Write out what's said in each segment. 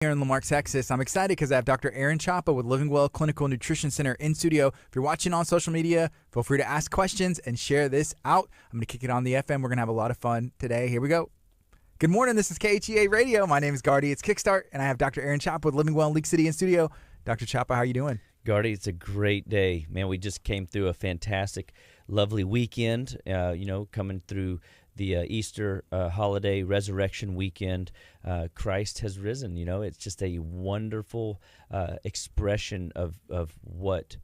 Here in Lamar, Texas. I'm excited because I have Dr. Aaron Chapa with Living Well Clinical Nutrition Center in studio. If you're watching on social media, feel free to ask questions and share this out. I'm going to kick it on the FM. We're going to have a lot of fun today. Here we go. Good morning. This is KHEA Radio. My name is Gardy. It's Kickstart, and I have Dr. Aaron Chapa with Living Well in League City in studio. Dr. Chapa, how are you doing? Gardy, it's a great day. Man, we just came through a fantastic, lovely weekend, coming through the Easter holiday resurrection weekend. Christ has risen. It's just a wonderful expression of what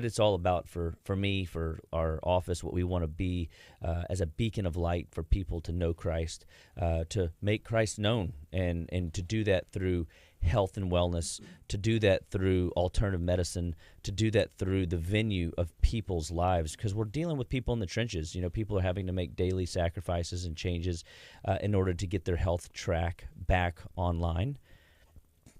it's all about for me, for our office, what we want to be as a beacon of light for people to know Christ, to make Christ known, and to do that through health and wellness, to do that through alternative medicine, to do that through the venue of people's lives, because we're dealing with people in the trenches. People are having to make daily sacrifices and changes in order to get their health track back online.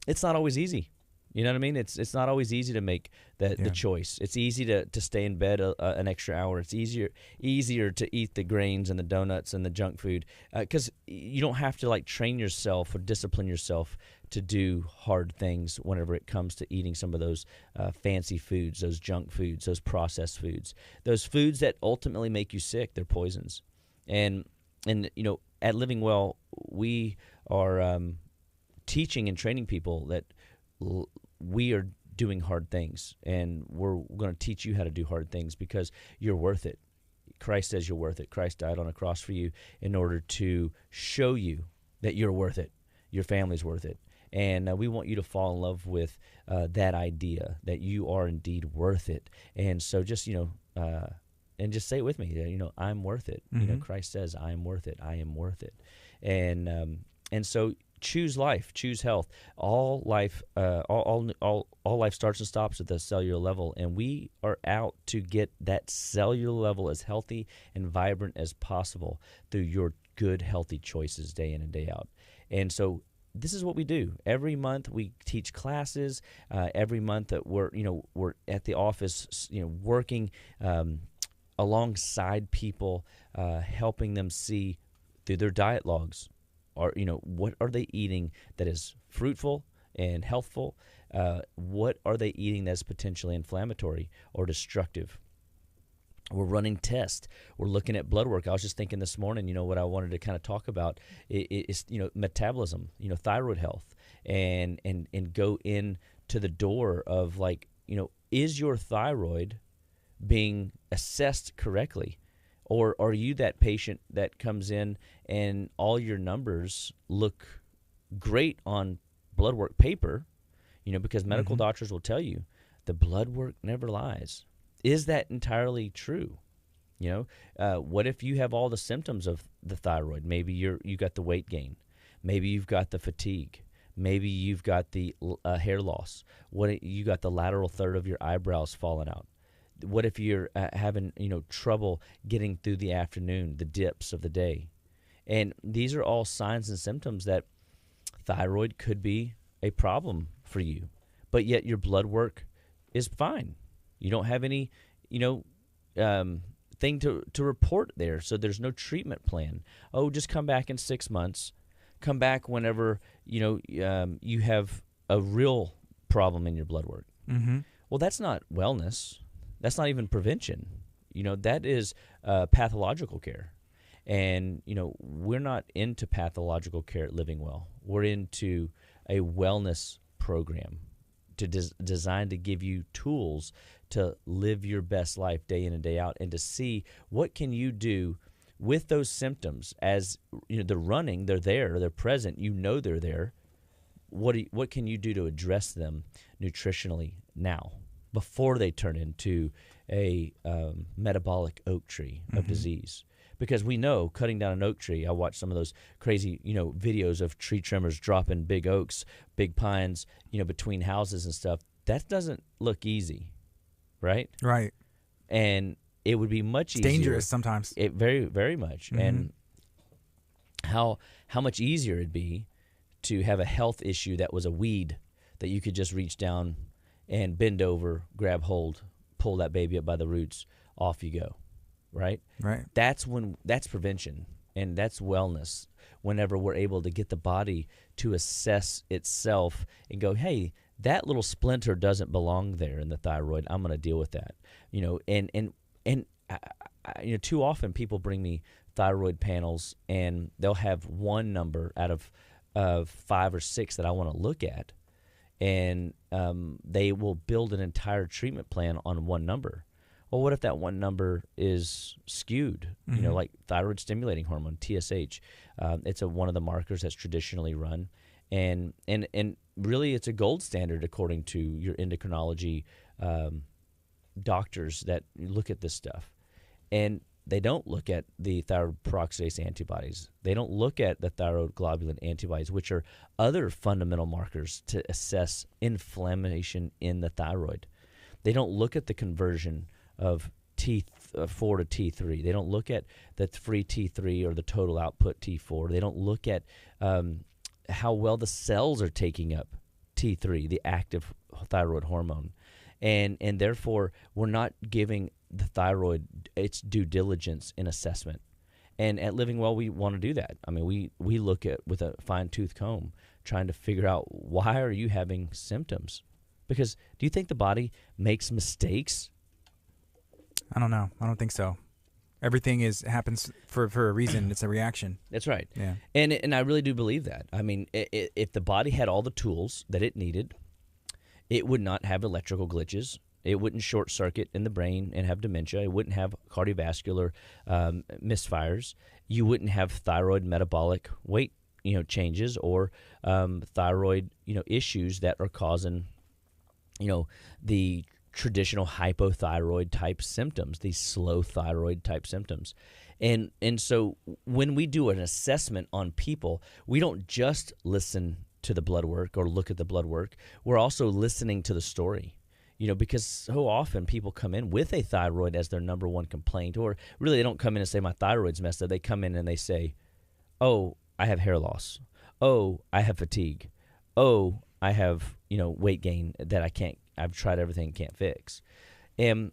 It's not always easy. You know what I mean? It's not always easy to make the choice. It's easy to stay in bed an extra hour. It's easier to eat the grains and the donuts and the junk food, because you don't have to train yourself or discipline yourself to do hard things whenever it comes to eating some of those fancy foods, those junk foods, those processed foods, those foods that ultimately make you sick. They're poisons. And at Living Well, we are teaching and training people that we are doing hard things, and we're going to teach you how to do hard things because you're worth it. Christ says you're worth it. Christ died on a cross for you in order to show you that you're worth it. Your family's worth it. And we want you to fall in love with that idea that you are indeed worth it. And so just, and just say it with me, I'm worth it. Mm-hmm. Christ says, I am worth it. I am worth it. And so choose life, choose health. All life starts and stops at the cellular level, and we are out to get that cellular level as healthy and vibrant as possible through your good, healthy choices day in and day out. And so this is what we do. Every month we teach classes. Every month that we're at the office, working alongside people, helping them see through their diet logs, or what are they eating that is fruitful and healthful? What are they eating that's potentially inflammatory or destructive? We're running tests. We're looking at blood work. I was just thinking this morning, what I wanted to kind of talk about is metabolism, thyroid health, and go in to the door of is your thyroid being assessed correctly? Or are you that patient that comes in and all your numbers look great on blood work paper, because medical doctors will tell you the blood work never lies. Is that entirely true? What if you have all the symptoms of the thyroid? Maybe you got the weight gain. Maybe you've got the fatigue. Maybe you've got the hair loss. You got the lateral third of your eyebrows falling out. What if you're having trouble getting through the afternoon, the dips of the day? And these are all signs and symptoms that thyroid could be a problem for you. But yet your blood work is fine. You don't have any, thing to report there. So there's no treatment plan. Oh, just come back in 6 months. Come back whenever, you have a real problem in your blood work. Mm-hmm. Well, that's not wellness. That's not even prevention. That is pathological care. And, we're not into pathological care at Living Well. We're into a wellness program designed to give you tools to live your best life day in and day out, and to see what can you do with those symptoms. As they're running, they're there, they're present, they're there. What can you do to address them nutritionally now, before they turn into a metabolic oak tree of disease? Because we know cutting down an oak tree, I watched some of those crazy, videos of tree trimmers dropping big oaks, big pines, between houses and stuff. That doesn't look easy, right? Right. And it would be much easier. Dangerous sometimes. It very, very much. Mm-hmm. And how much easier it'd be to have a health issue that was a weed that you could just reach down and bend over, grab hold, pull that baby up by the roots, off you go. Right? Right. That's prevention. and that's wellness. Whenever we're able to get the body to assess itself and go, hey, that little splinter doesn't belong there in the thyroid. I'm going to deal with that. Too often people bring me thyroid panels, and they'll have one number out of 5 or 6 that I want to look at, and they will build an entire treatment plan on one number. Well, what if that one number is skewed? Mm-hmm. Like thyroid stimulating hormone, TSH. It's one of the markers that's traditionally run, and really it's a gold standard according to your endocrinology doctors that look at this stuff. And they don't look at the thyroid peroxidase antibodies. They don't look at the thyroid globulin antibodies, which are other fundamental markers to assess inflammation in the thyroid. They don't look at the conversion of T4 to T3. They don't look at the free T3 or the total output T4. They don't look at how well the cells are taking up T3, the active thyroid hormone. And therefore, we're not giving the thyroid its due diligence in assessment. And at Living Well, we want to do that. I mean, we look at with a fine-tooth comb, trying to figure out, why are you having symptoms? Because do you think the body makes mistakes? I don't know. I don't think so. Everything happens for a reason. It's a reaction. That's right. Yeah. And I really do believe that. I mean, if the body had all the tools that it needed, it would not have electrical glitches. It wouldn't short circuit in the brain and have dementia. It wouldn't have cardiovascular misfires. You wouldn't have thyroid metabolic weight changes or thyroid issues that are causing the traditional hypothyroid type symptoms, these slow thyroid type symptoms. And so when we do an assessment on people, we don't just listen to the blood work or look at the blood work. We're also listening to the story. Because so often people come in with a thyroid as their number one complaint, or really they don't come in and say my thyroid's messed up. They come in and they say, oh, I have hair loss. Oh, I have fatigue. Oh, I have, weight gain that I've tried everything, can't fix. And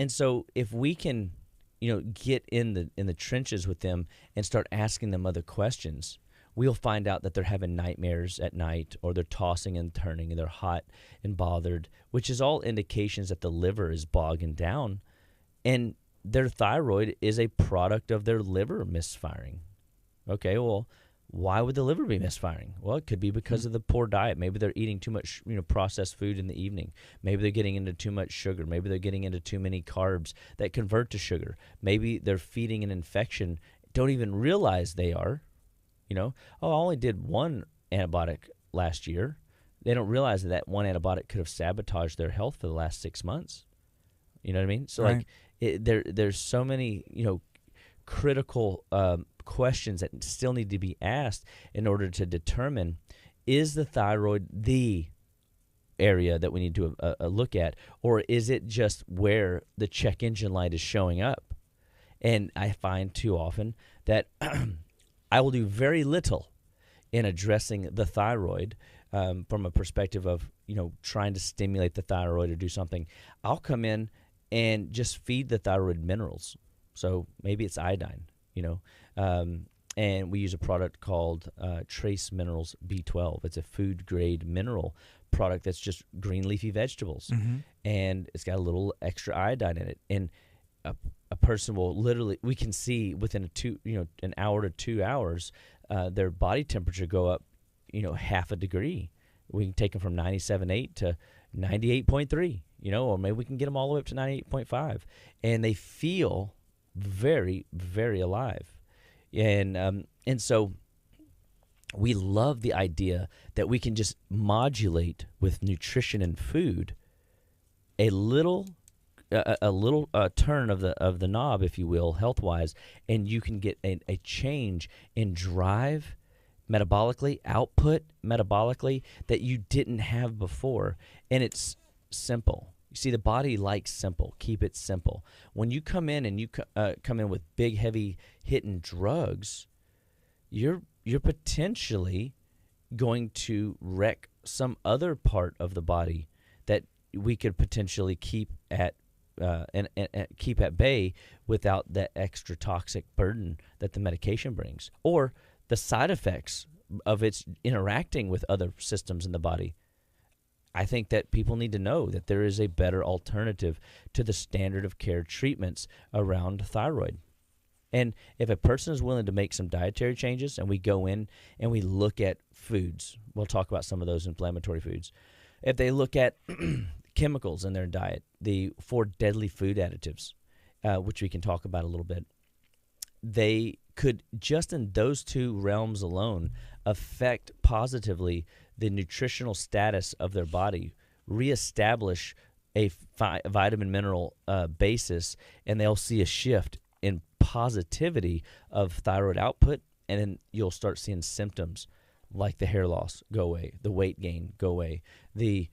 so if we can, get in the trenches with them and start asking them other questions, we'll find out that they're having nightmares at night, or they're tossing and turning, and they're hot and bothered, which is all indications that the liver is bogging down, and their thyroid is a product of their liver misfiring. Okay, well, why would the liver be misfiring? Well, it could be because of the poor diet. Maybe they're eating too much, processed food in the evening. Maybe they're getting into too much sugar. Maybe they're getting into too many carbs that convert to sugar. Maybe they're feeding an infection, don't even realize they are. I only did one antibiotic last year. They don't realize that one antibiotic could have sabotaged their health for the last 6 months. You know what I mean? So right. There's so many, critical questions that still need to be asked in order to determine, is the thyroid the area that we need to look at, or is it just where the check engine light is showing up? And I find too often that I will do very little in addressing the thyroid from a perspective of, trying to stimulate the thyroid or do something. I'll come in and just feed the thyroid minerals. So maybe it's iodine, and we use a product called Trace Minerals B12. It's a food-grade mineral product that's just green leafy vegetables, and it's got a little extra iodine in it. And a person will literally, we can see within an hour to 2 hours, their body temperature go up, half a degree. We can take them from 97.8 to 98.3, or maybe we can get them all the way up to 98.5, and they feel very, very alive. And so we love the idea that we can just modulate with nutrition and food a little turn of the knob, if you will, health-wise, and you can get a change in drive metabolically, output metabolically, that you didn't have before. And it's simple. You see, the body likes simple. Keep it simple. When you come in and you come in with big, heavy hitting drugs, you're potentially going to wreck some other part of the body that we could potentially keep at and keep at bay without that extra toxic burden that the medication brings, or the side effects of its interacting with other systems in the body. I think that people need to know that there is a better alternative to the standard of care treatments around thyroid. And if a person is willing to make some dietary changes, and we go in and we look at foods, we'll talk about some of those inflammatory foods. If they look at chemicals in their diet, the 4 deadly food additives, which we can talk about a little bit, they could, just in those 2 realms alone, affect positively the nutritional status of their body, reestablish a vitamin mineral basis, and they'll see a shift in positivity of thyroid output, and then you'll start seeing symptoms like the hair loss go away, the weight gain go away, the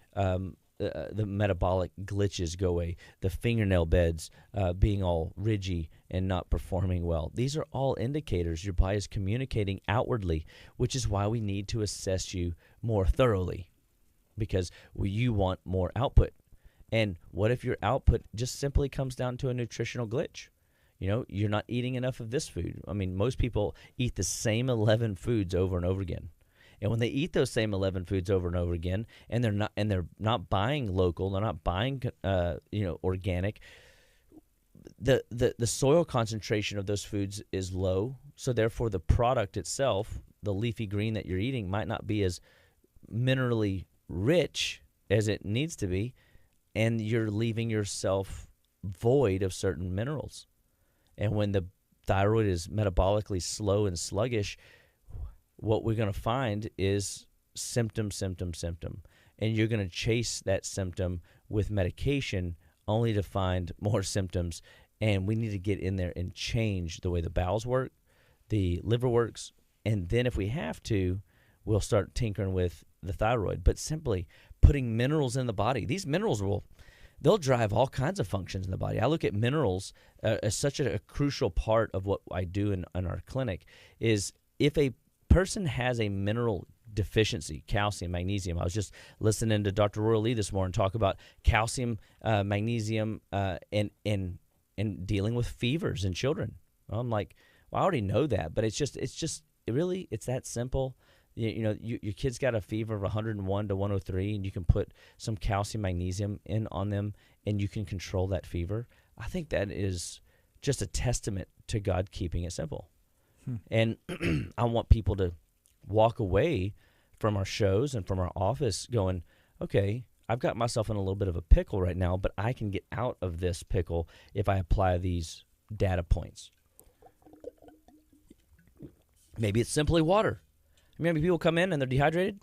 metabolic glitches go away, the fingernail beds being all ridgy and not performing well. These are all indicators your body is communicating outwardly, which is why we need to assess you more thoroughly, because you want more output. And what if your output just simply comes down to a nutritional glitch? You know, you're not eating enough of this food. I mean, most people eat the same 11 foods over and over again. And when they eat those same 11 foods over and over again, and they're not buying local, they're not buying organic, the soil concentration of those foods is low. So therefore, the product itself, the leafy green that you're eating, might not be as minerally rich as it needs to be, and you're leaving yourself void of certain minerals. And when the thyroid is metabolically slow and sluggish, what we're going to find is symptom. And you're going to chase that symptom with medication only to find more symptoms. And we need to get in there and change the way the bowels work, the liver works. And then if we have to, we'll start tinkering with the thyroid. But simply putting minerals in the body, these minerals they'll drive all kinds of functions in the body. I look at minerals as such a crucial part of what I do in our clinic. Is if a person has a mineral deficiency, calcium, magnesium. I was just listening to Dr. Roy Lee this morning talk about calcium, magnesium, and dealing with fevers in children. Well, I'm like, well, I already know that, but it's that simple. Your kid's got a fever of 101 to 103, and you can put some calcium, magnesium in on them, and you can control that fever. I think that is just a testament to God keeping it simple. And I want people to walk away from our shows and from our office going, okay, I've got myself in a little bit of a pickle right now, but I can get out of this pickle if I apply these data points. Maybe it's simply water. Maybe people come in and they're dehydrated.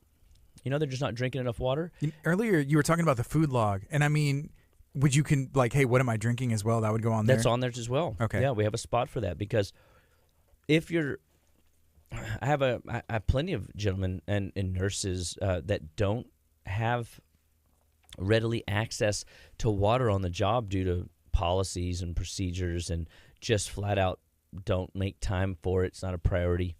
They're just not drinking enough water. Earlier, you were talking about the food log, and I mean, hey, what am I drinking as well? That would go on there? That's on there as well. Okay. Yeah, we have a spot for that, because I have plenty of gentlemen and nurses that don't have readily access to water on the job due to policies and procedures, and just flat out don't make time for it. It's not a priority.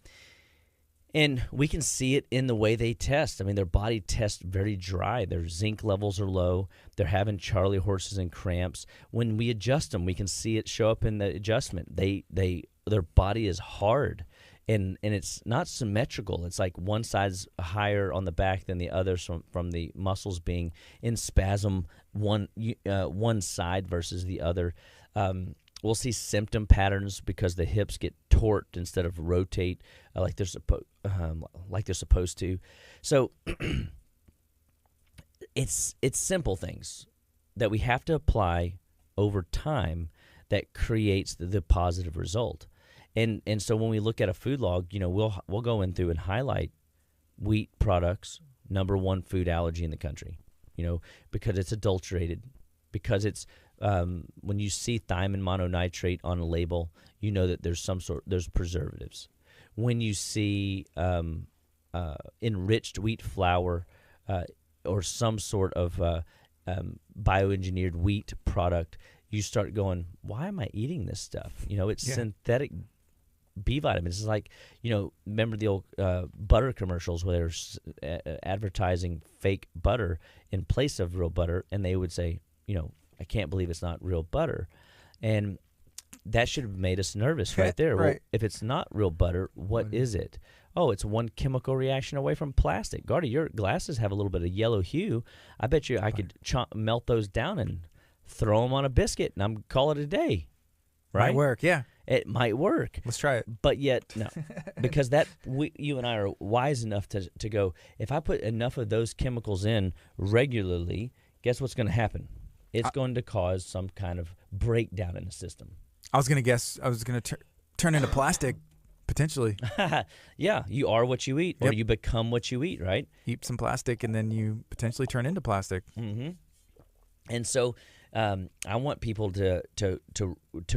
And we can see it in the way they test. I mean, their body tests very dry. Their zinc levels are low. They're having Charlie horses and cramps. When we adjust them, we can see it show up in the adjustment. Their body is hard, and it's not symmetrical. It's like one side's higher on the back than the other from the muscles being in spasm, one side versus the other. We'll see symptom patterns because the hips get torqued instead of rotate like they're supposed to. So it's simple things that we have to apply over time that creates the positive result. And so when we look at a food log, we'll go in through and highlight wheat products, number 1 food allergy in the country, because it's adulterated, because it's when you see thiamine mononitrate on a label, you know that there's preservatives. When you see enriched wheat flour or some sort of bioengineered wheat product, you start going, why am I eating this stuff? It's synthetic B vitamins. It's like, remember the old butter commercials where they're advertising fake butter in place of real butter, and they would say, I can't believe it's not real butter. And that should have made us nervous right there. Right. Well, if it's not real butter, what is it? Oh, it's one chemical reaction away from plastic. Gardy, your glasses have a little bit of yellow hue. I bet you I could melt those down and throw them on a biscuit, and I'm call it a day. Right? Might work, yeah. It might work. Let's try it. But yet, no. Because you and I are wise enough to go, if I put enough of those chemicals in regularly, guess what's going to happen? It's going to cause some kind of breakdown in the system. I was going to turn into plastic, potentially. Yeah, you are what you eat, or you become what you eat, right? Eat some plastic, and then you potentially turn into plastic. Mm-hmm. And so I want people to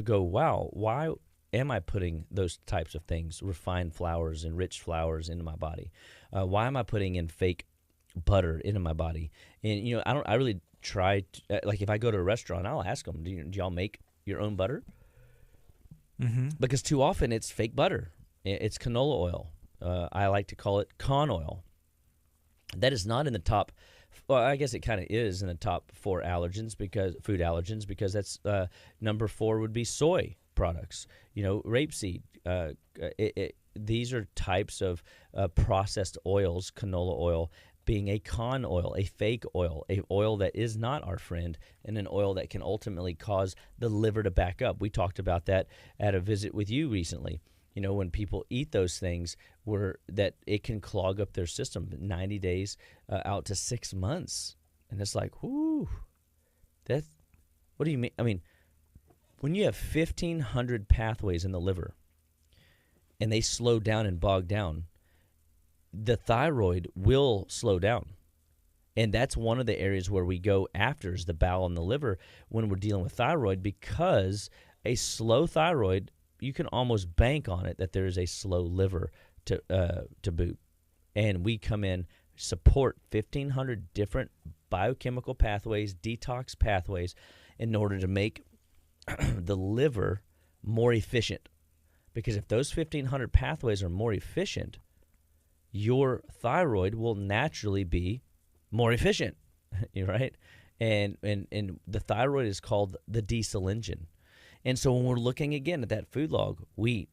go, wow, why am I putting those types of things, refined flours, enriched flours into my body? Why am I putting in fake butter into my body? And I really try to, like if I go to a restaurant, I'll ask them, do y'all make your own butter? Mm-hmm. Because too often it's fake butter. It's canola oil. I like to call it con oil. That is not in the top. Well, I guess it kind of is in the top 4 allergens food allergens because that's number 4 would be soy products. Rapeseed. These are types of processed oils, canola oil being a con oil, a fake oil, a oil that is not our friend, and an oil that can ultimately cause the liver to back up. We talked about that at a visit with you recently. When people eat those things, that it can clog up their system 90 days out to 6 months. And it's like, whoo, what do you mean? I mean, when you have 1,500 pathways in the liver and they slow down and bog down, the thyroid will slow down. And that's one of the areas where we go after is the bowel and the liver when we're dealing with thyroid, because a slow thyroid, you can almost bank on it that there is a slow liver to boot. And we come in, support 1,500 different biochemical pathways, detox pathways, in order to make the liver more efficient. Because if those 1,500 pathways are more efficient, your thyroid will naturally be more efficient, right? And the thyroid is called the diesel engine. And so when we're looking again at that food log, wheat,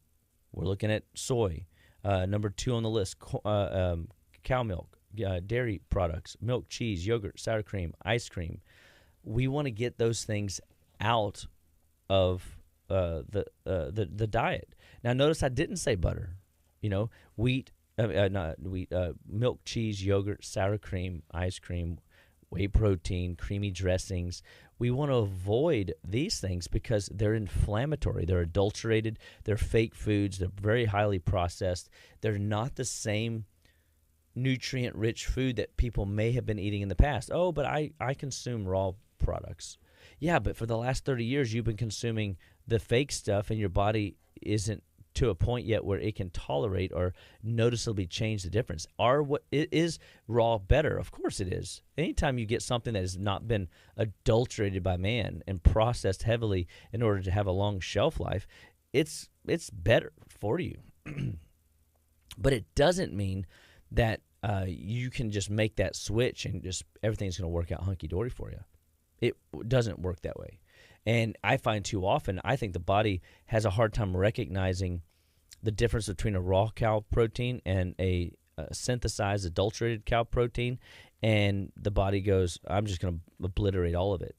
we're looking at soy. Number 2 on the list, cow milk, dairy products, milk, cheese, yogurt, sour cream, ice cream. We want to get those things out of the diet. Now, notice I didn't say butter. Wheat, milk, cheese, yogurt, sour cream, ice cream, whey protein, creamy dressings. We want to avoid these things because they're inflammatory. They're adulterated. They're fake foods. They're very highly processed. They're not the same nutrient-rich food that people may have been eating in the past. Oh, but I consume raw products. Yeah, but for the last 30 years, you've been consuming the fake stuff, and your body isn't to a point yet where it can tolerate or noticeably change the difference. Is raw better? Of course it is. Anytime you get something that has not been adulterated by man and processed heavily in order to have a long shelf life, it's better for you. But it doesn't mean that you can just make that switch and just everything's going to work out hunky-dory for you. It doesn't work that way. And I find too often, I think the body has a hard time recognizing the difference between a raw cow protein and a synthesized, adulterated cow protein. And the body goes, I'm just going to obliterate all of it.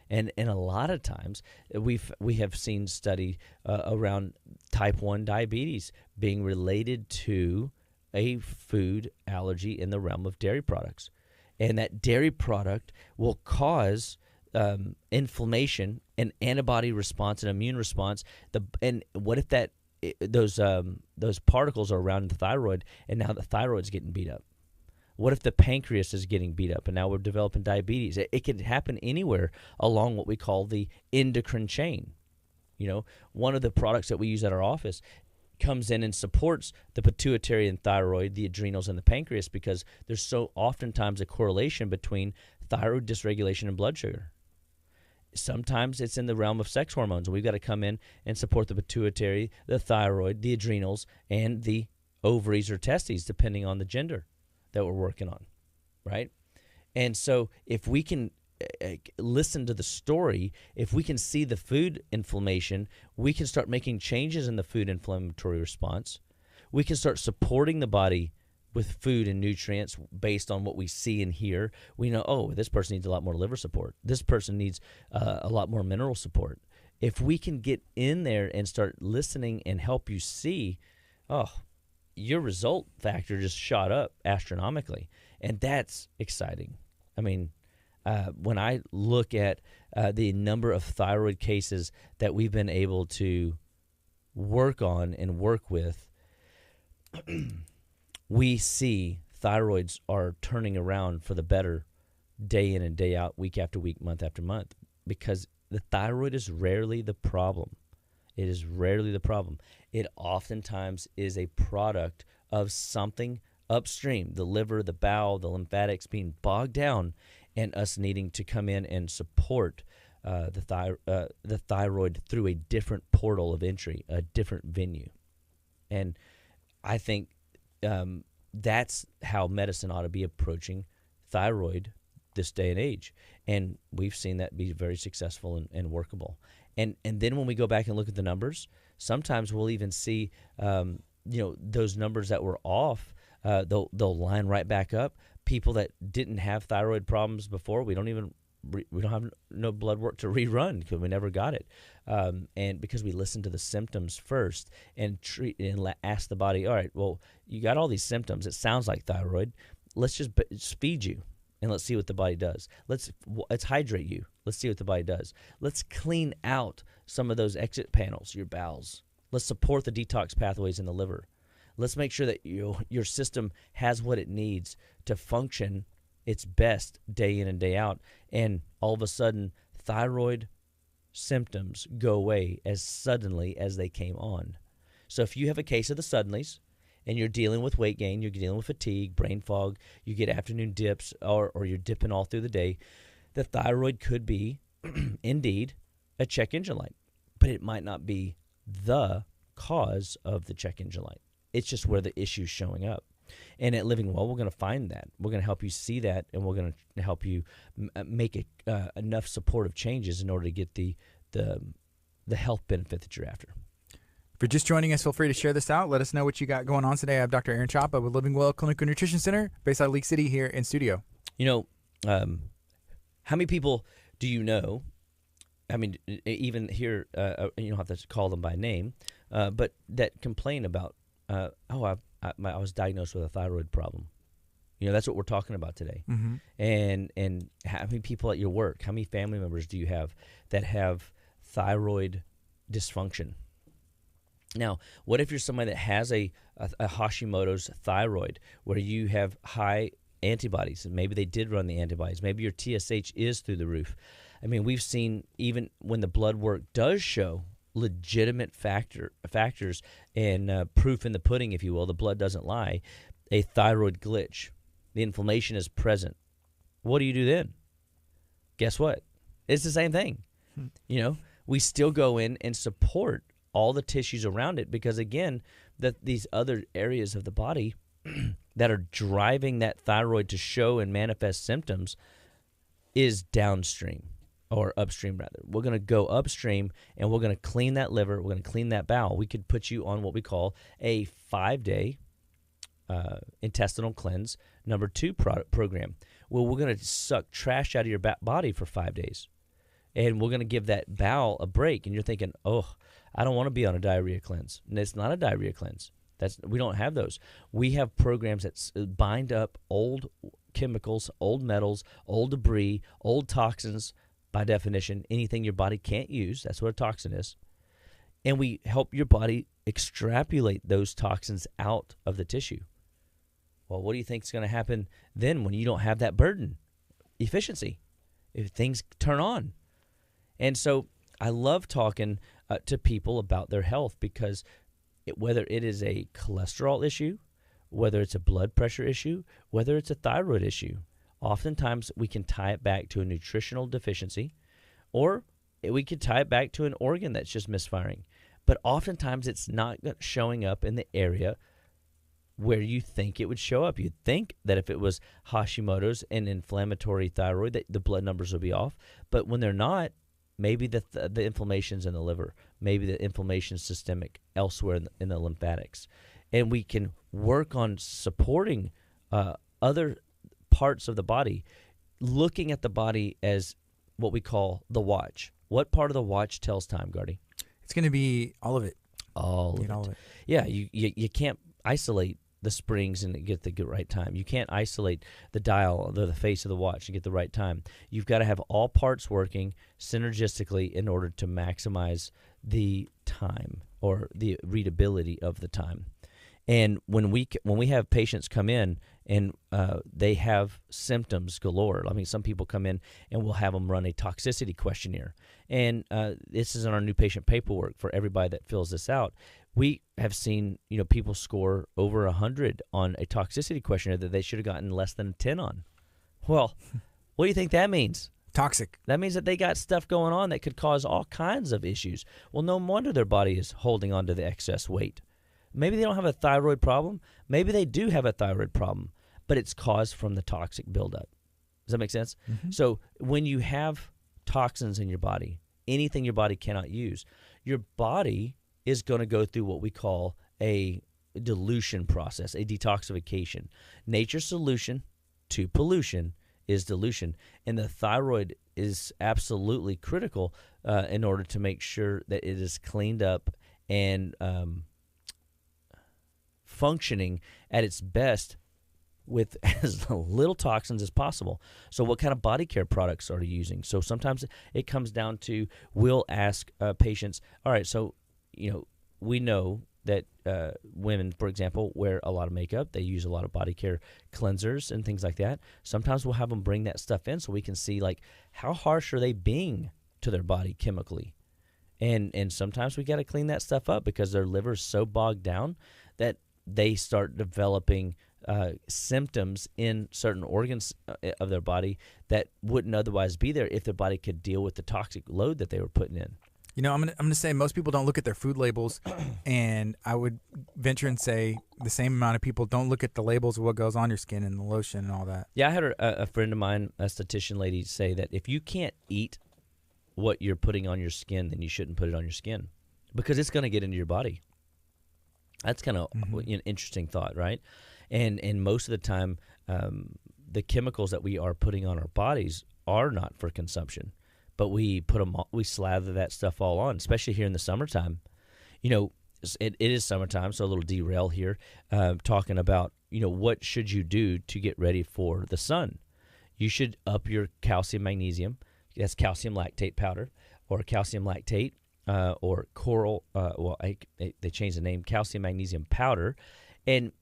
And a lot of times, we have seen study around type 1 diabetes being related to a food allergy in the realm of dairy products. And that dairy product will cause inflammation, an antibody response, an immune response. And what if those particles are around the thyroid, and now the thyroid's getting beat up? What if the pancreas is getting beat up, and now we're developing diabetes? It can happen anywhere along what we call the endocrine chain. One of the products that we use at our office comes in and supports the pituitary and thyroid, the adrenals, and the pancreas, because there's so oftentimes a correlation between thyroid dysregulation and blood sugar. Sometimes it's in the realm of sex hormones, and we've got to come in and support the pituitary, the thyroid, the adrenals, and the ovaries or testes, depending on the gender that we're working on, right? And so if we can listen to the story, if we can see the food inflammation, we can start making changes in the food inflammatory response. We can start supporting the body with food and nutrients based on what we see and hear. We know, oh, this person needs a lot more liver support. This person needs a lot more mineral support. If we can get in there and start listening and help you see, oh, your result factor just shot up astronomically. And that's exciting. I mean, when I look at the number of thyroid cases that we've been able to work on and work with, we see thyroids are turning around for the better day in and day out, week after week, month after month, because the thyroid is rarely the problem. It is rarely the problem. It oftentimes is a product of something upstream, the liver, the bowel, the lymphatics being bogged down, and us needing to come in and support the thyroid through a different portal of entry, a different venue. And I think that's how medicine ought to be approaching thyroid this day and age. And we've seen that be very successful and workable. And then when we go back and look at the numbers, sometimes we'll even see those numbers that were off, they'll line right back up. People that didn't have thyroid problems before, we don't have no blood work to rerun because we never got it, and because we listened to the symptoms first and treat and ask the body, all right, well, you got all these symptoms. It sounds like thyroid. Let's just feed you and let's see what the body does. Let's hydrate you. Let's see what the body does. Let's clean out some of those exit panels, your bowels. Let's support the detox pathways in the liver. Let's make sure that your system has what it needs to function its best day in and day out. And all of a sudden, thyroid symptoms go away as suddenly as they came on. So if you have a case of the suddenlies and you're dealing with weight gain, you're dealing with fatigue, brain fog, you get afternoon dips, or you're dipping all through the day, the thyroid could be indeed a check engine light, but it might not be the cause of the check engine light. It's just where the issue's showing up. And at Living Well, we're going to find that. We're going to help you see that, and we're going to help you make enough supportive changes in order to get the health benefit that you're after. If you're just joining us, feel free to share this out. Let us know what you got going on today. I have Dr. Aaron Chapa with Living Well Clinical Nutrition Center based out of League City here in studio. How many people do you know? I mean, even here, you don't have to call them by name, but that complain about, I was diagnosed with a thyroid problem. That's what we're talking about today. Mm-hmm. And how many people at your work, how many family members do you have that have thyroid dysfunction? Now, what if you're somebody that has a Hashimoto's thyroid, where you have high antibodies, and maybe they did run the antibodies, maybe your TSH is through the roof. I mean, we've seen, even when the blood work does show legitimate factors and proof in the pudding, if you will, the blood doesn't lie, a thyroid glitch, the inflammation is present. What do you do then? Guess what? It's the same thing. We still go in and support all the tissues around it, because again, these other areas of the body that are driving that thyroid to show and manifest symptoms is downstream, or upstream rather. We're going to go upstream and we're going to clean that liver. We're going to clean that bowel. We could put you on what we call a 5-day intestinal cleanse number 2 program. Well, we're going to suck trash out of your body for 5 days. And we're going to give that bowel a break. And you're thinking, oh, I don't want to be on a diarrhea cleanse. And it's not a diarrhea cleanse. We don't have those. We have programs that bind up old chemicals, old metals, old debris, old toxins. By definition, anything your body can't use, that's what a toxin is. And we help your body extrapolate those toxins out of the tissue. Well, what do you think is going to happen then when you don't have that burden? Efficiency. If things turn on. And so I love talking to people about their health, because whether it is a cholesterol issue, whether it's a blood pressure issue, whether it's a thyroid issue, oftentimes we can tie it back to a nutritional deficiency, or we could tie it back to an organ that's just misfiring. But oftentimes it's not showing up in the area where you think it would show up. You'd think that if it was Hashimoto's and inflammatory thyroid, that the blood numbers would be off. But when they're not, maybe the inflammation's in the liver. Maybe the inflammation's systemic elsewhere in the lymphatics. And we can work on supporting other parts of the body, looking at the body as what we call the watch. What part of the watch tells time, Gardy? It's going to be all of it. All of it. Yeah, you can't isolate the springs and get the right time. You can't isolate the dial, the face of the watch, and get the right time. You've got to have all parts working synergistically in order to maximize the time or the readability of the time. And when we have patients come in and they have symptoms galore, I mean, some people come in and we'll have them run a toxicity questionnaire. And this is in our new patient paperwork for everybody that fills this out. We have seen, people score over 100 on a toxicity questionnaire that they should have gotten less than a 10 on. Well, what do you think that means? Toxic. That means that they got stuff going on that could cause all kinds of issues. Well, no wonder their body is holding on to the excess weight. Maybe they don't have a thyroid problem. Maybe they do have a thyroid problem, but it's caused from the toxic buildup. Does that make sense? Mm-hmm. So when you have toxins in your body, anything your body cannot use, your body is going to go through what we call a dilution process, a detoxification. Nature's solution to pollution is dilution, and the thyroid is absolutely critical in order to make sure that it is cleaned up and functioning at its best with as little toxins as possible. So what kind of body care products are you using? So sometimes it comes down to, we'll ask patients, all right, so we know that women, for example, wear a lot of makeup. They use a lot of body care cleansers and things like that. Sometimes we'll have them bring that stuff in so we can see, like, how harsh are they being to their body chemically. And sometimes we got to clean that stuff up because their liver's so bogged down that they start developing symptoms in certain organs of their body that wouldn't otherwise be there if their body could deal with the toxic load that they were putting in. I'm gonna say most people don't look at their food labels, and I would venture and say the same amount of people don't look at the labels of what goes on your skin and the lotion and all that. Yeah, I had a friend of mine, a esthetician lady, say that if you can't eat what you're putting on your skin, then you shouldn't put it on your skin because it's going to get into your body. That's kind of an interesting thought, right? And most of the time, the chemicals that we are putting on our bodies are not for consumption, but we slather that stuff all on, especially here in the summertime. It is summertime, so a little derail here, talking about, what should you do to get ready for the sun? You should up your calcium magnesium. That's calcium lactate powder or calcium lactate. Or coral, they changed the name, calcium magnesium powder, and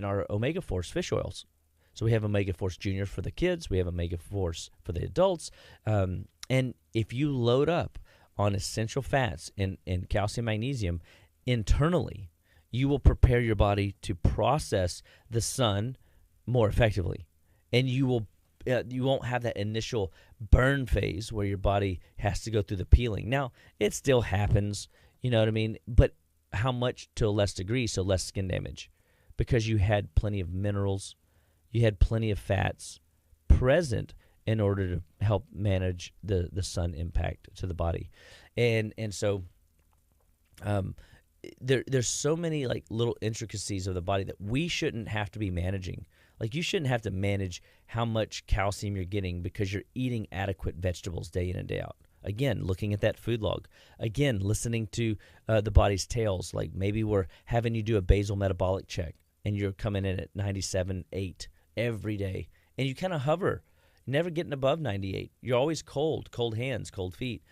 our omega force fish oils. So we have omega force junior for the kids, we have omega force for the adults, and if you load up on essential fats and calcium magnesium internally, you will prepare your body to process the sun more effectively, and you won't have that initial burn phase where your body has to go through the peeling. Now, it still happens, you know what I mean? But how much to a less degree, so less skin damage, because you had plenty of minerals, you had plenty of fats present in order to help manage the sun impact to the body. And so there's so many like little intricacies of the body that we shouldn't have to be managing. Like, you shouldn't have to manage how much calcium you're getting because you're eating adequate vegetables day in and day out. Again, looking at that food log. Again, listening to the body's tales. Like, maybe we're having you do a basal metabolic check and you're coming in at 97.8 every day. And you kind of hover, never getting above 98. You're always cold hands, cold feet.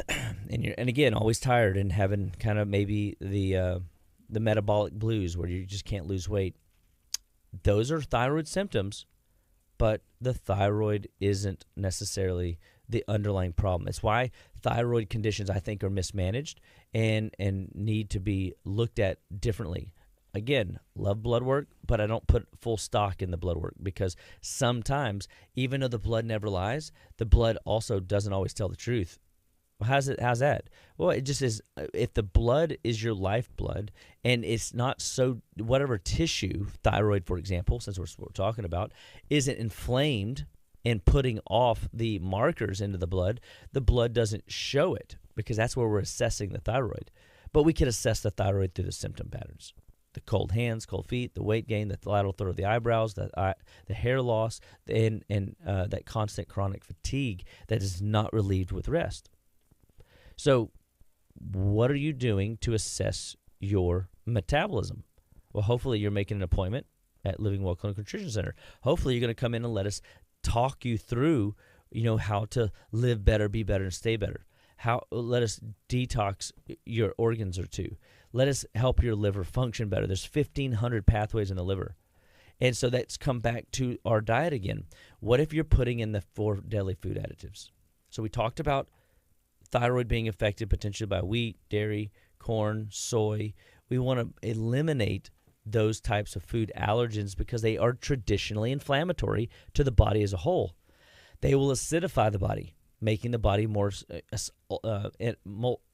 And again, always tired and having kind of maybe the metabolic blues where you just can't lose weight. Those are thyroid symptoms, but the thyroid isn't necessarily the underlying problem. It's why thyroid conditions, I think, are mismanaged and need to be looked at differently. Again, love blood work, but I don't put full stock in the blood work because sometimes, even though the blood never lies, the blood also doesn't always tell the truth. Well, how's that? Well, it just is. If the blood is your lifeblood, and it's not so, whatever tissue, thyroid, for example, since we're talking about, isn't inflamed and putting off the markers into the blood doesn't show it, because that's where we're assessing the thyroid. But we can assess the thyroid through the symptom patterns: the cold hands, cold feet, the weight gain, the lateral throw of the eyebrows, the hair loss, and that constant chronic fatigue that is not relieved with rest. So what are you doing to assess your metabolism? Well, hopefully you're making an appointment at Living Well Clinical Nutrition Center. Hopefully you're going to come in and let us talk you through, how to live better, be better, and stay better. Let us detox your organs or two. Let us help your liver function better. There's 1,500 pathways in the liver. And so that's come back to our diet again. What if you're putting in the 4 deadly food additives? So we talked about thyroid being affected potentially by wheat, dairy, corn, soy. We want to eliminate those types of food allergens because they are traditionally inflammatory to the body as a whole. They will acidify the body, making the body more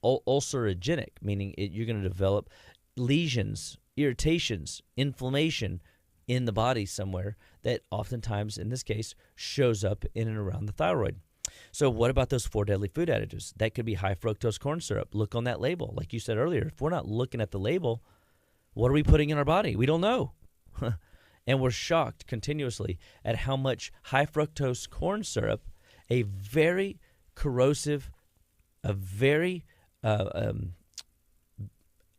ulcerogenic, meaning you're going to develop lesions, irritations, inflammation in the body somewhere that oftentimes, in this case, shows up in and around the thyroid. So what about those 4 deadly food additives? That could be high fructose corn syrup. Look on that label. Like you said earlier, if we're not looking at the label, what are we putting in our body? We don't know. And we're shocked continuously at how much high fructose corn syrup, a very corrosive, a very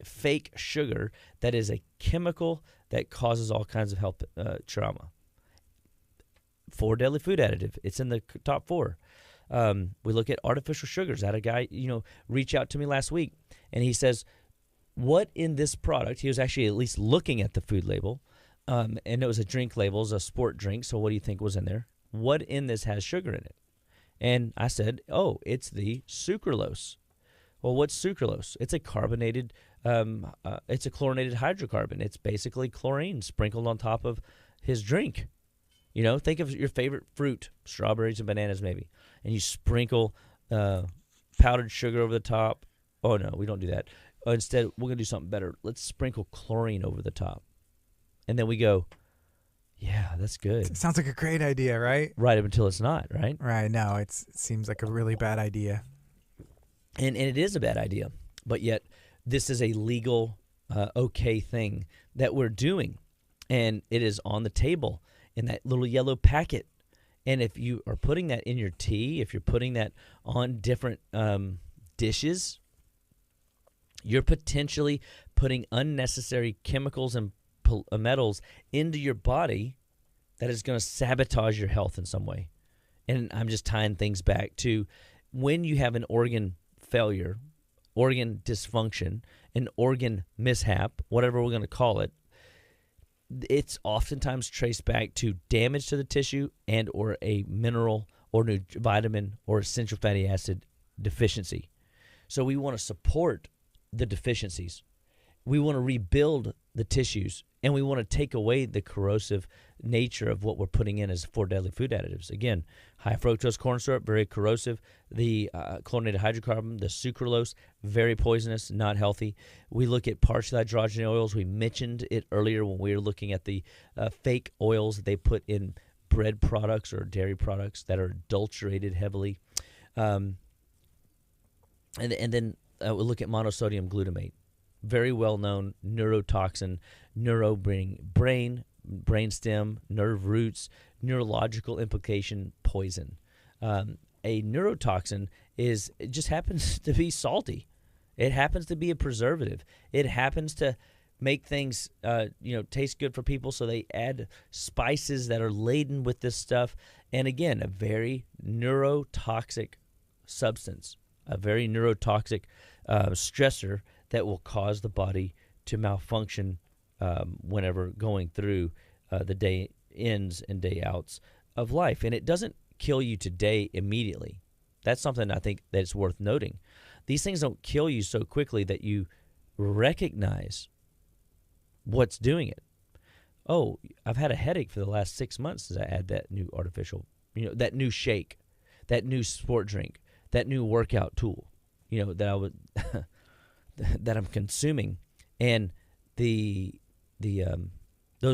fake sugar that is a chemical that causes all kinds of health trauma. 4 deadly food additive. It's in the top 4. We look at artificial sugars. I had a guy, reach out to me last week, and he says, what in this product, he was actually at least looking at the food label, and it was a drink label, it was a sport drink, so what do you think was in there? What in this has sugar in it? And I said, oh, it's the sucralose. Well, what's sucralose? It's a carbonated, it's a chlorinated hydrocarbon. It's basically chlorine sprinkled on top of his drink. Think of your favorite fruit, strawberries and bananas maybe, and you sprinkle powdered sugar over the top. Oh, no, we don't do that. Instead, we're going to do something better. Let's sprinkle chlorine over the top. And then we go, yeah, that's good. It sounds like a great idea, right? Right up until it's not, right? Right. No, it seems like a really bad idea. And it is a bad idea. But yet, this is a legal, okay thing that we're doing. And it is on the table in that little yellow packet. And if you are putting that in your tea, if you're putting that on different dishes, you're potentially putting unnecessary chemicals and metals into your body that is going to sabotage your health in some way. And I'm just tying things back to when you have an organ failure, organ dysfunction, an organ mishap, whatever we're going to call it, it's oftentimes traced back to damage to the tissue and or a mineral or vitamin or essential fatty acid deficiency. So we want to support the deficiencies. We want to rebuild the tissues, and we want to take away the corrosive nature of what we're putting in as 4 deadly food additives. Again, high fructose corn syrup, very corrosive. The chlorinated hydrocarbon, the sucralose, very poisonous, not healthy. We look at partially hydrogenated oils. We mentioned it earlier when we were looking at the fake oils that they put in bread products or dairy products that are adulterated heavily. And then we look at monosodium glutamate. Very well-known neurotoxin, brain stem, nerve roots, neurological implication, poison. A neurotoxin it just happens to be salty. It happens to be a preservative. It happens to make things taste good for people, so they add spices that are laden with this stuff. And again, a very neurotoxic substance, a very neurotoxic stressor that will cause the body to malfunction whenever going through the day ins and day outs of life. And it doesn't kill you today immediately. That's something I think that's worth noting. These things don't kill you so quickly that you recognize what's doing it. Oh, I've had a headache for the last 6 months as I add that new artificial, that new shake, that new sport drink, that new workout tool. that I would that I'm consuming, and those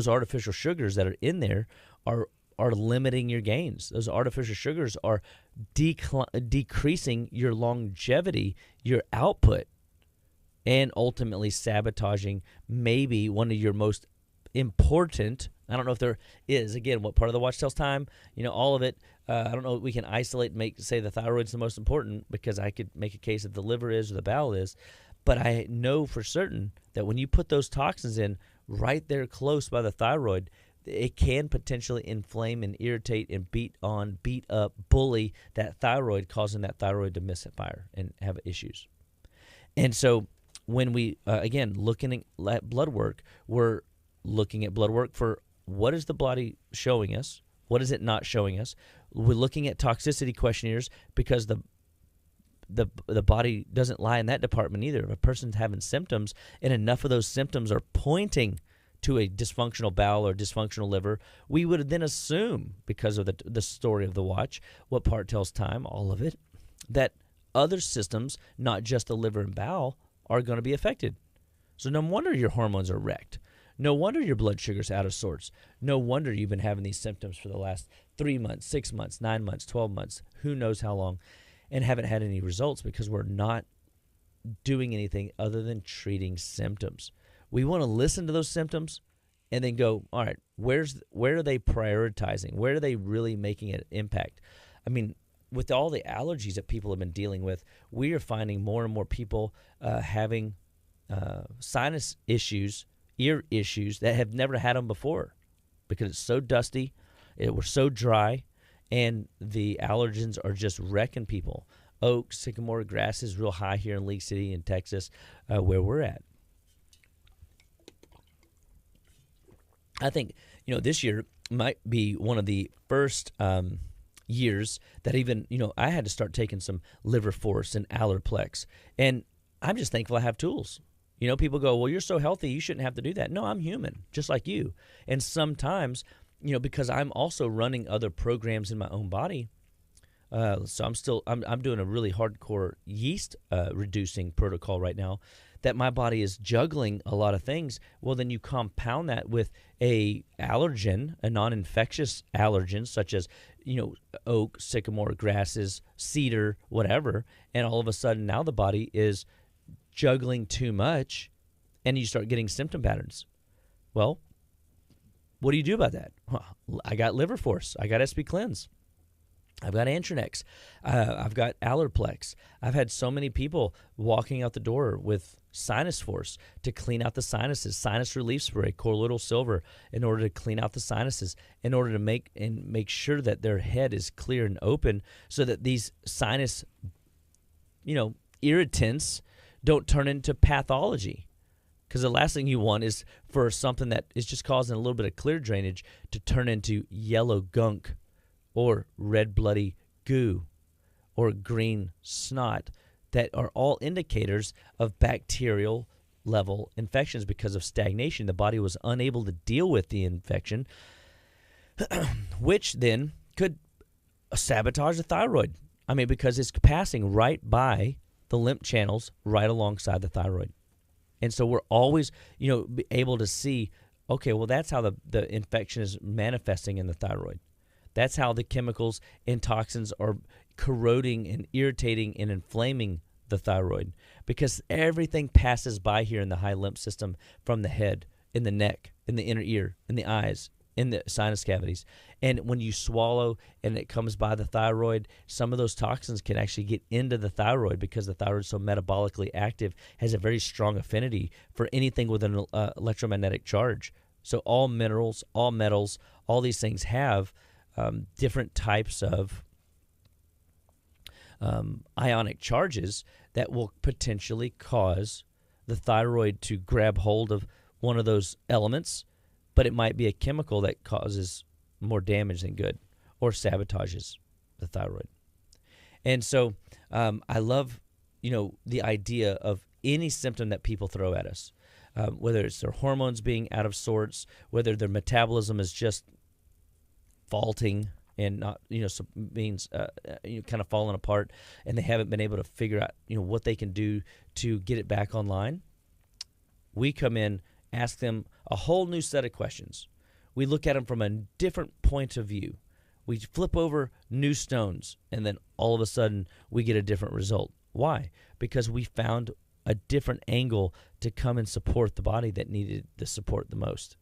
artificial sugars that are in there are limiting your gains. Those artificial sugars are decreasing your longevity, your output, and ultimately sabotaging maybe one of your most important, I don't know if there is, again, what part of the watch tells time, all of it. I don't know if we can isolate and say the thyroid's the most important, because I could make a case that the liver is or the bowel is. But I know for certain that when you put those toxins in right there close by the thyroid, it can potentially inflame and irritate and beat up, bully that thyroid, causing that thyroid to misfire and have issues. And so when we, again, looking at blood work, we're looking at blood work for what is the body showing us, what is it not showing us. We're looking at toxicity questionnaires, because the body doesn't lie in that department either. If a person's having symptoms and enough of those symptoms are pointing to a dysfunctional bowel or dysfunctional liver, we would then assume, because of the story of the watch, what part tells time, all of it, that other systems, not just the liver and bowel, are going to be affected. So no wonder your hormones are wrecked. No wonder your blood sugar's out of sorts. No wonder you've been having these symptoms for the last 3 months, 6 months, 9 months, 12 months, who knows how long, and haven't had any results, because we're not doing anything other than treating symptoms. We want to listen to those symptoms and then go, all right, where are they prioritizing? Where are they really making an impact? I mean, with all the allergies that people have been dealing with, we are finding more and more people having sinus issues, ear issues, that have never had them before, because it's so dusty, we're so dry, and the allergens are just wrecking people. Oak, sycamore grass is real high here in League City in Texas, where we're at. I think, this year might be one of the first years that even, I had to start taking some Liver Force and Allerplex. And I'm just thankful I have tools. People go, well, you're so healthy, you shouldn't have to do that. No, I'm human, just like you. And sometimes, because I'm also running other programs in my own body, so I'm doing a really hardcore yeast reducing protocol right now, that my body is juggling a lot of things. Well, then you compound that with a allergen, a non-infectious allergen, such as, oak, sycamore, grasses, cedar, whatever, and all of a sudden now the body is juggling too much, and you start getting symptom patterns. Well, what do you do about that? Well, I got Liver Force. I got SP Cleanse. I've got Antranex. I've got Allerplex. I've had so many people walking out the door with Sinus Force to clean out the sinuses, sinus relief spray, colloidal silver, in order to clean out the sinuses, in order to make sure that their head is clear and open, so that these sinus, irritants don't turn into pathology. Because the last thing you want is for something that is just causing a little bit of clear drainage to turn into yellow gunk, or red bloody goo, or green snot, that are all indicators of bacterial level infections because of stagnation. The body was unable to deal with the infection, which then could sabotage the thyroid. I mean, because it's passing right by the lymph channels right alongside the thyroid. And so we're always, able to see, okay, well, that's how the infection is manifesting in the thyroid. That's how the chemicals and toxins are corroding and irritating and inflaming the thyroid, because everything passes by here in the high lymph system, from the head, in the neck, in the inner ear, in the eyes, in the sinus cavities. And when you swallow and it comes by the thyroid, some of those toxins can actually get into the thyroid, because the thyroid is so metabolically active, has a very strong affinity for anything with an electromagnetic charge. So all minerals, all metals, all these things have different types of ionic charges that will potentially cause the thyroid to grab hold of one of those elements, but it might be a chemical that causes more damage than good, or sabotages the thyroid. And so I love, the idea of any symptom that people throw at us, whether it's their hormones being out of sorts, whether their metabolism is just faulting and not, means kind of falling apart, and they haven't been able to figure out, what they can do to get it back online. We come in, ask them a whole new set of questions. We look at them from a different point of view. We flip over new stones, and then all of a sudden we get a different result. Why? Because we found a different angle to come and support the body that needed the support the most.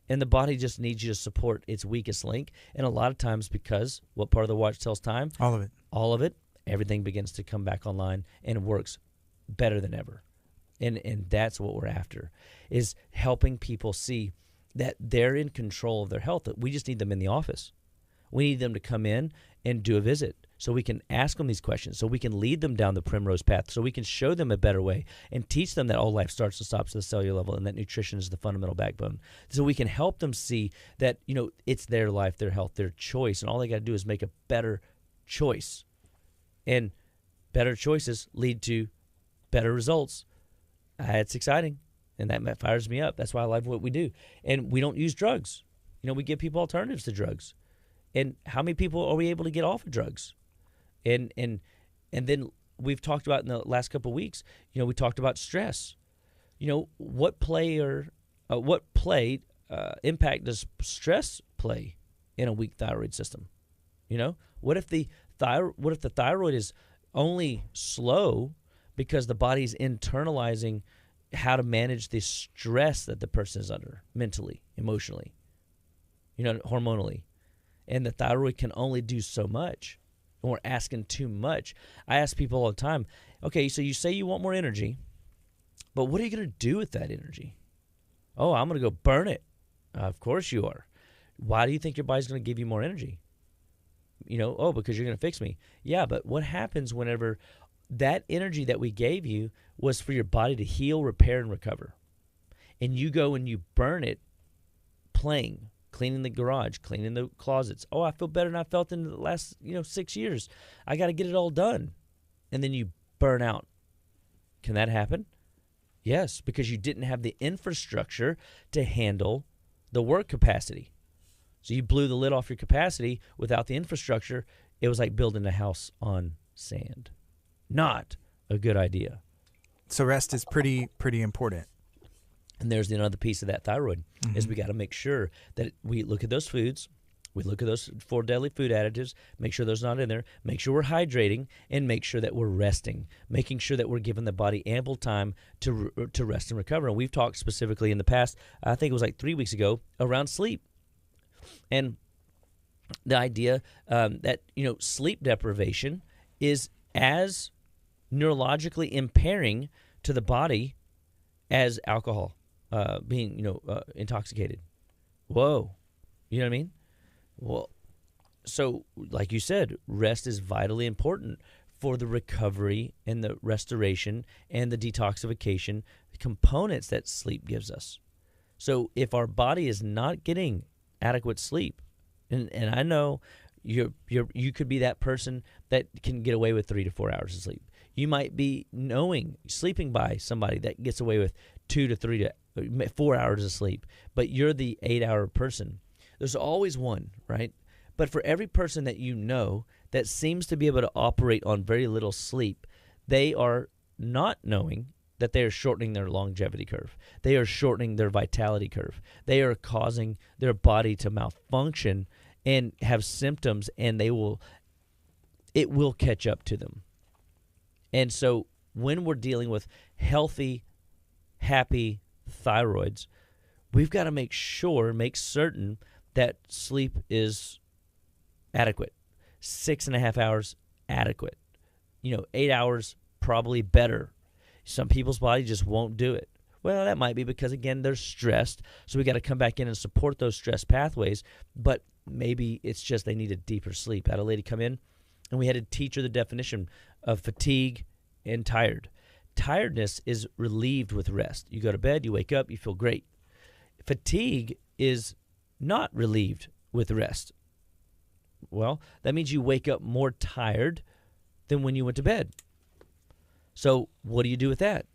And the body just needs you to support its weakest link. And a lot of times, because what part of the watch tells time? All of it. All of it. Everything begins to come back online and works better than ever. And that's what we're after, is helping people see that they're in control of their health. That we just need them in the office. We need them to come in and do a visit so we can ask them these questions, so we can lead them down the primrose path, so we can show them a better way and teach them that all life starts and stops at the cellular level and that nutrition is the fundamental backbone. So we can help them see that, it's their life, their health, their choice, and all they got to do is make a better choice. And better choices lead to better results. It's exciting, and that fires me up. That's why I love what we do. And we don't use drugs. We give people alternatives to drugs. And how many people are we able to get off of drugs? And then we've talked about in the last couple of weeks, we talked about stress. What impact does stress play in a weak thyroid system? What if the thyroid is only slow because the body's internalizing how to manage the stress that the person is under mentally, emotionally, hormonally. And the thyroid can only do so much. And we're asking too much. I ask people all the time, okay, so you say you want more energy, but what are you going to do with that energy? Oh, I'm going to go burn it. Of course you are. Why do you think your body's going to give you more energy? Because you're going to fix me. Yeah, but what happens whenever that energy that we gave you was for your body to heal, repair, and recover? And you go and you burn it playing, cleaning the garage, cleaning the closets. Oh, I feel better than I felt in the last, 6 years. I got to get it all done. And then you burn out. Can that happen? Yes, because you didn't have the infrastructure to handle the work capacity. So you blew the lid off your capacity without the infrastructure. It was like building a house on sand. Not a good idea. So rest is pretty important. And there's another piece of that thyroid, is we got to make sure that we look at those foods, we look at those 4 deadly food additives, make sure those not in there, make sure we're hydrating, and make sure that we're resting, making sure that we're giving the body ample time to rest and recover. And we've talked specifically in the past, I think it was like 3 weeks ago, around sleep. And the idea that, sleep deprivation is as neurologically impairing to the body as alcohol. Being, intoxicated. Whoa. You know what I mean? Well, so like you said, rest is vitally important for the recovery and the restoration and the detoxification components that sleep gives us. So if our body is not getting adequate sleep, and I know you could be that person that can get away with 3 to 4 hours of sleep. You might be sleeping by somebody that gets away with 2 to 3 to 4 hours of sleep, but you're the 8-hour person. There's always one, right? But for every person that that seems to be able to operate on very little sleep, they are not knowing that they are shortening their longevity curve. They are shortening their vitality curve. They are causing their body to malfunction and have symptoms, and it will catch up to them. And so when we're dealing with healthy, happy thyroids, we've got to make certain that sleep is adequate. 6.5 hours, adequate. 8 hours, probably better. Some people's body just won't do it. Well, that might be because, again, they're stressed, so we got to come back in and support those stress pathways, but maybe it's just they need a deeper sleep. I had a lady come in, and we had to teach her the definition of fatigue and tired. Tiredness is relieved with rest. You go to bed, you wake up, you feel great. Fatigue is not relieved with rest. Well, that means you wake up more tired than when you went to bed. So what do you do with that,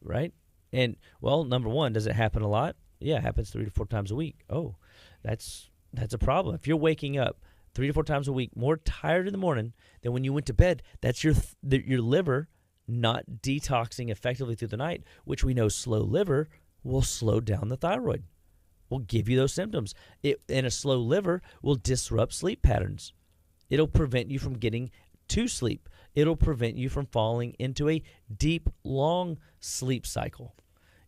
right? And, well, number one, does it happen a lot? Yeah, it happens 3 to 4 times a week. Oh, that's a problem. If you're waking up 3 to 4 times a week, more tired in the morning than when you went to bed, that's your liver not detoxing effectively through the night, which we know slow liver will slow down the thyroid, will give you those symptoms. And a slow liver will disrupt sleep patterns. It'll prevent you from getting to sleep. It'll prevent you from falling into a deep, long sleep cycle.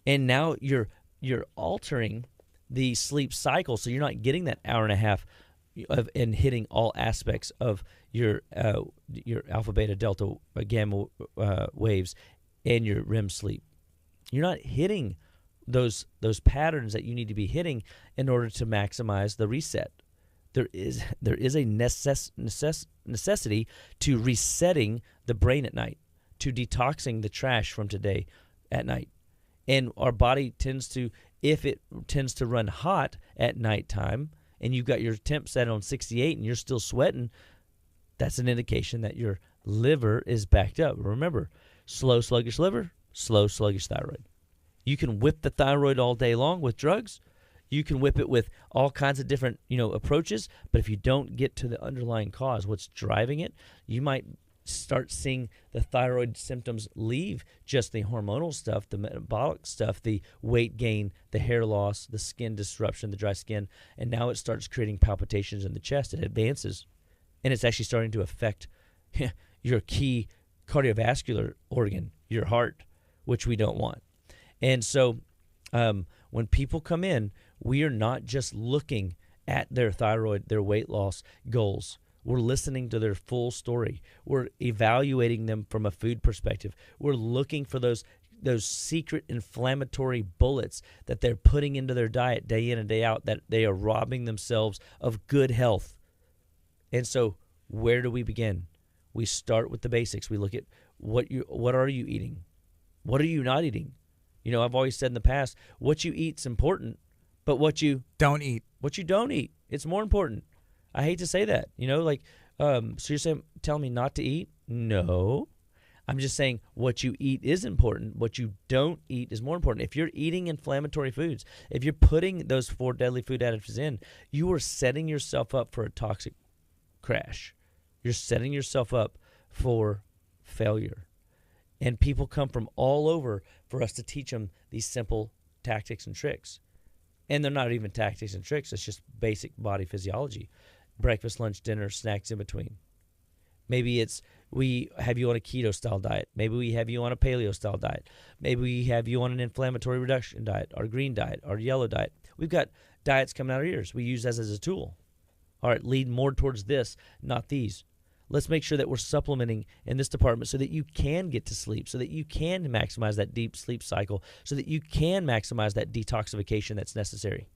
And now you're altering the sleep cycle, so you're not getting that hour and a half and hitting all aspects of your alpha, beta, delta, gamma waves and your REM sleep. You're not hitting those patterns that you need to be hitting in order to maximize the reset. There is a necessity to resetting the brain at night, to detoxing the trash from today at night. And our body tends to run hot at nighttime, and you've got your temp set on 68 and you're still sweating, that's an indication that your liver is backed up. Remember, slow, sluggish liver, slow, sluggish thyroid. You can whip the thyroid all day long with drugs. You can whip it with all kinds of different, approaches, but if you don't get to the underlying cause, what's driving it, you might start seeing the thyroid symptoms leave just the hormonal stuff, the metabolic stuff, the weight gain, the hair loss, the skin disruption, the dry skin, and now it starts creating palpitations in the chest. It advances, and it's actually starting to affect your key cardiovascular organ, your heart, which we don't want. And so when people come in, we are not just looking at their thyroid, their weight loss goals. We're listening to their full story. We're evaluating them from a food perspective. We're looking for those secret inflammatory bullets that they're putting into their diet day in and day out, that they are robbing themselves of good health. And so where do we begin? We start with the basics. We look at what are you eating? What are you not eating? I've always said in the past, what you eat's important, but what you don't eat, it's more important. I hate to say that, so you're telling me not to eat? No. I'm just saying what you eat is important. What you don't eat is more important. If you're eating inflammatory foods, if you're putting those 4 deadly food additives in, you are setting yourself up for a toxic crash. You're setting yourself up for failure. And people come from all over for us to teach them these simple tactics and tricks. And they're not even tactics and tricks. It's just basic body physiology. Breakfast, lunch, dinner, snacks in between. Maybe we have you on a keto-style diet. Maybe we have you on a paleo-style diet. Maybe we have you on an inflammatory reduction diet, our green diet, our yellow diet. We've got diets coming out of our ears. We use that as a tool. All right, lead more towards this, not these. Let's make sure that we're supplementing in this department so that you can get to sleep, so that you can maximize that deep sleep cycle, so that you can maximize that detoxification that's necessary.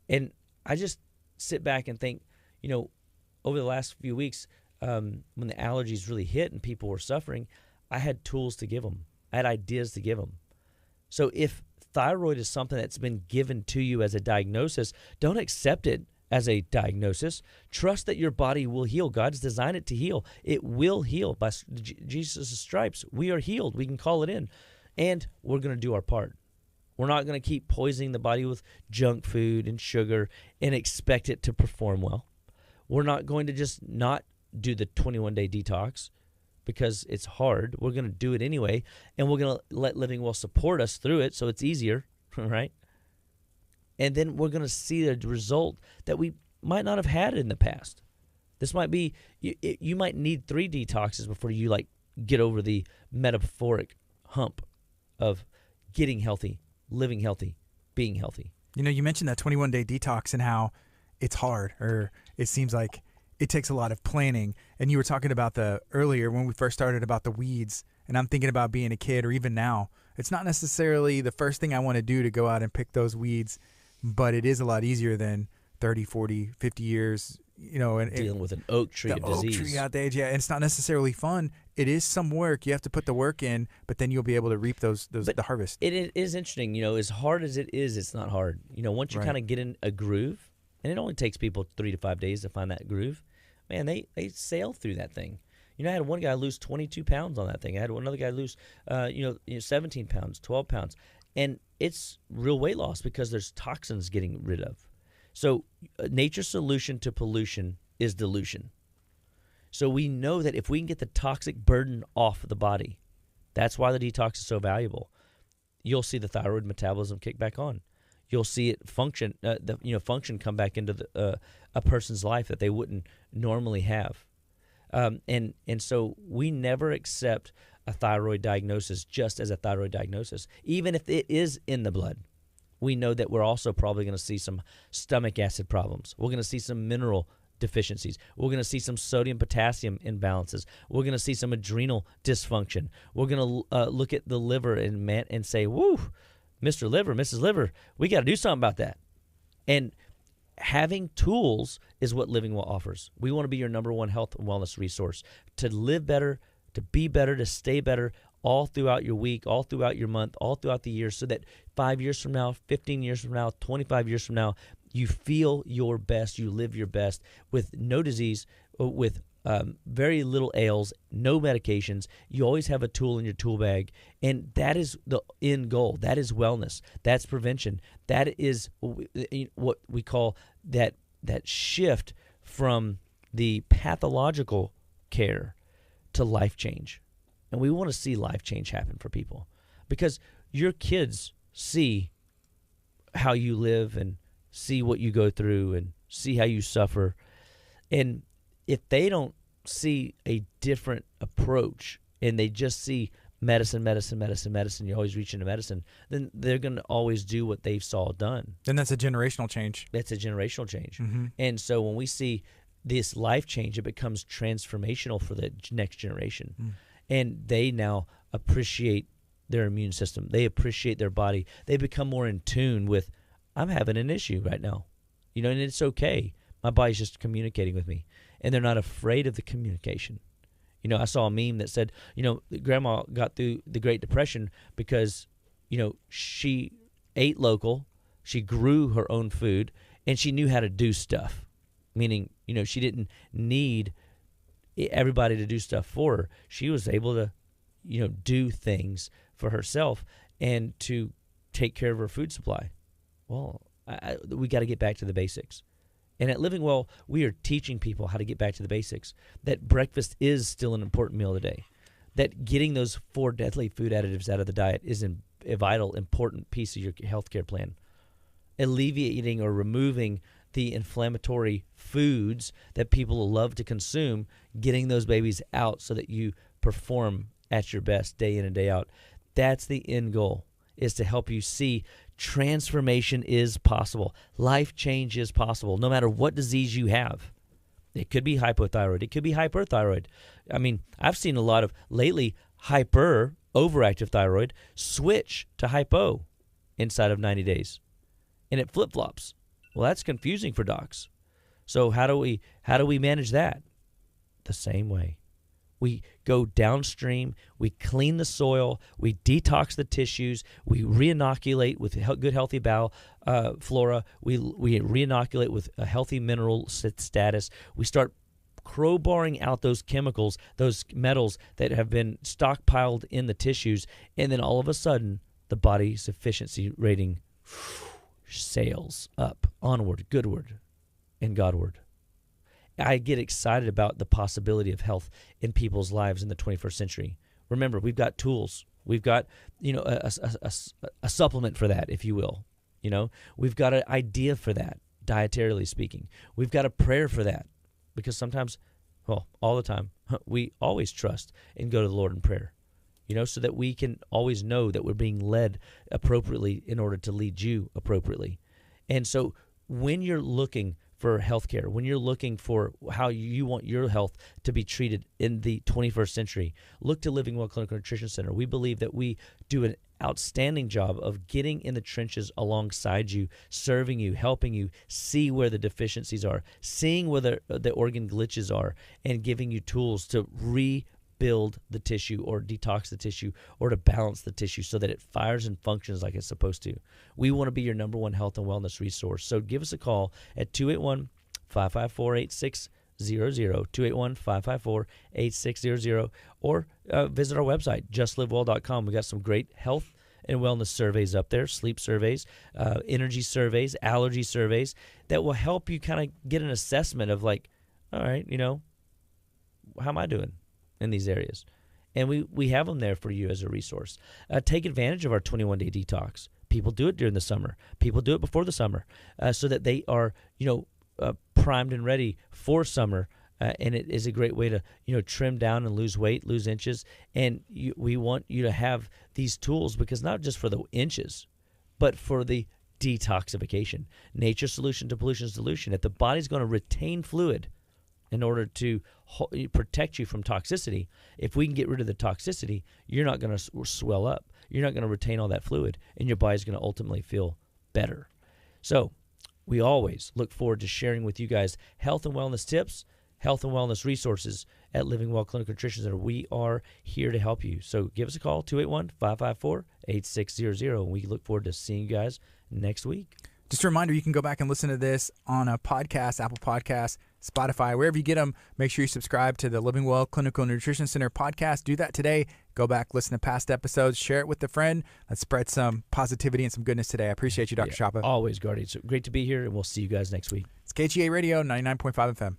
And I just sit back and think, over the last few weeks, when the allergies really hit and people were suffering, I had tools to give them. I had ideas to give them. So if thyroid is something that's been given to you as a diagnosis, don't accept it as a diagnosis. Trust that your body will heal. God's designed it to heal. It will heal. By Jesus' stripes, we are healed. We can call it in. And we're going to do our part. We're not going to keep poisoning the body with junk food and sugar and expect it to perform well. We're not going to just not do the 21-day detox because it's hard. We're going to do it anyway, and we're going to let Living Well support us through it so it's easier, right? And then we're going to see the result that we might not have had in the past. This might be, you might need 3 detoxes before you get over the metaphoric hump of getting healthy, living healthy, being healthy. You mentioned that 21-day detox and how it's hard, or it seems like it takes a lot of planning. And you were talking about earlier when we first started about the weeds, and I'm thinking about being a kid or even now. It's not necessarily the first thing I want to do to go out and pick those weeds, but it is a lot easier than 30, 40, 50 years, and dealing with an oak tree of disease. Oak tree out there, yeah. And it's not necessarily fun. It is some work. You have to put the work in, but then you'll be able to reap the harvest. It is interesting. As hard as it is, it's not hard. Once you kind of get in a groove, and it only takes people 3 to 5 days to find that groove, man, they sail through that thing. I had one guy lose 22 pounds on that thing. I had another guy lose, 17 pounds, 12 pounds. And it's real weight loss because there's toxins getting rid of. So nature's solution to pollution is dilution. So we know that if we can get the toxic burden off of the body, that's why the detox is so valuable. You'll see the thyroid metabolism kick back on. You'll see it function, function come back into a person's life that they wouldn't normally have. And so we never accept a thyroid diagnosis just as a thyroid diagnosis. Even if it is in the blood, we know that we're also probably going to see some stomach acid problems. We're going to see some mineral deficiencies. We're going to see some sodium-potassium imbalances. We're going to see some adrenal dysfunction. We're going to look at the liver and say, woo, Mr. Liver, Mrs. Liver, we got to do something about that. And having tools is what Living Well offers. We want to be your number one health and wellness resource to live better, to be better, to stay better all throughout your week, all throughout your month, all throughout the year, so that 5 years from now, 15 years from now, 25 years from now, you feel your best, you live your best with no disease, with very little ails, no medications. You always have a tool in your tool bag, and that is the end goal. That is wellness. That's prevention. That is what we call that shift from the pathological care to life change. And we want to see life change happen for people, because your kids see how you live and see what you go through and see how you suffer. And if they don't see a different approach and they just see medicine, you're always reaching to medicine, then they're going to always do what they saw done. Then that's a generational change. That's a generational change. Mm-hmm. And so when we see this life change, it becomes transformational for the next generation. Mm. And they now appreciate their immune system. They appreciate their body. They become more in tune with, I'm having an issue right now, and it's okay. My body's just communicating with me. And they're not afraid of the communication. I saw a meme that said, Grandma got through the Great Depression because, she ate local, she grew her own food, and she knew how to do stuff. Meaning, she didn't need everybody to do stuff for her. She was able to, do things for herself and to take care of her food supply. Well, we got to get back to the basics. And at Living Well, we are teaching people how to get back to the basics, that breakfast is still an important meal today, that getting those 4 deadly food additives out of the diet is a vital, important piece of your healthcare plan. Alleviating or removing the inflammatory foods that people love to consume, getting those babies out so that you perform at your best day in and day out. That's the end goal, is to help you see transformation is possible. Life change is possible, no matter what disease you have. It could be hypothyroid. It could be hyperthyroid. I mean, I've seen a lot of, lately, overactive thyroid switch to hypo inside of 90 days. And it flip-flops. Well, that's confusing for docs. So how do we manage that? The same way. We go downstream, we clean the soil, we detox the tissues, we re-inoculate with good healthy bowel flora, we re-inoculate with a healthy mineral status. We start crowbarring out those chemicals, those metals that have been stockpiled in the tissues, and then all of a sudden the body's efficiency rating sails up, onward, goodward, and Godward. I get excited about the possibility of health in people's lives in the 21st century. Remember, we've got tools. We've got, a supplement for that, if you will. We've got an idea for that, dietarily speaking. We've got a prayer for that, because sometimes, all the time, we always trust and go to the Lord in prayer, so that we can always know that we're being led appropriately in order to lead you appropriately. And so when you're looking for healthcare, when you're looking for how you want your health to be treated in the 21st century, look to Living Well Clinical Nutrition Center. We believe that we do an outstanding job of getting in the trenches alongside you, serving you, helping you see where the deficiencies are, seeing where the organ glitches are, and giving you tools to rebuild the tissue or detox the tissue or to balance the tissue so that it fires and functions like it's supposed to. We want to be your number one health and wellness resource. So give us a call at 281-554-8600, 281-554-8600, or visit our website, justlivewell.com. We got some great health and wellness surveys up there, sleep surveys, energy surveys, allergy surveys that will help you kind of get an assessment of like, all right, how am I doing in these areas? And we have them there for you as a resource. Take advantage of our 21-day detox. People do it during the summer. People do it before the summer, so that they are, primed and ready for summer. And it is a great way to, trim down and lose weight, lose inches. And we want you to have these tools, because not just for the inches, but for the detoxification. Nature's solution to pollution is dilution. If the body's going to retain fluid in order to protect you from toxicity, if we can get rid of the toxicity, you're not going to swell up. You're not going to retain all that fluid, and your body's going to ultimately feel better. So we always look forward to sharing with you guys health and wellness tips, health and wellness resources at Living Well Clinical Nutrition Center. We are here to help you. So give us a call, 281-554-8600, and we look forward to seeing you guys next week. Just a reminder, you can go back and listen to this on a podcast, Apple Podcasts, Spotify, wherever you get them. Make sure you subscribe to the Living Well Clinical Nutrition Center podcast. Do that today. Go back, listen to past episodes, share it with a friend. Let's spread some positivity and some goodness today. I appreciate you, Dr. Chapa. Always, Gardy. It's great to be here, and we'll see you guys next week. It's KHEA Radio, 99.5 FM.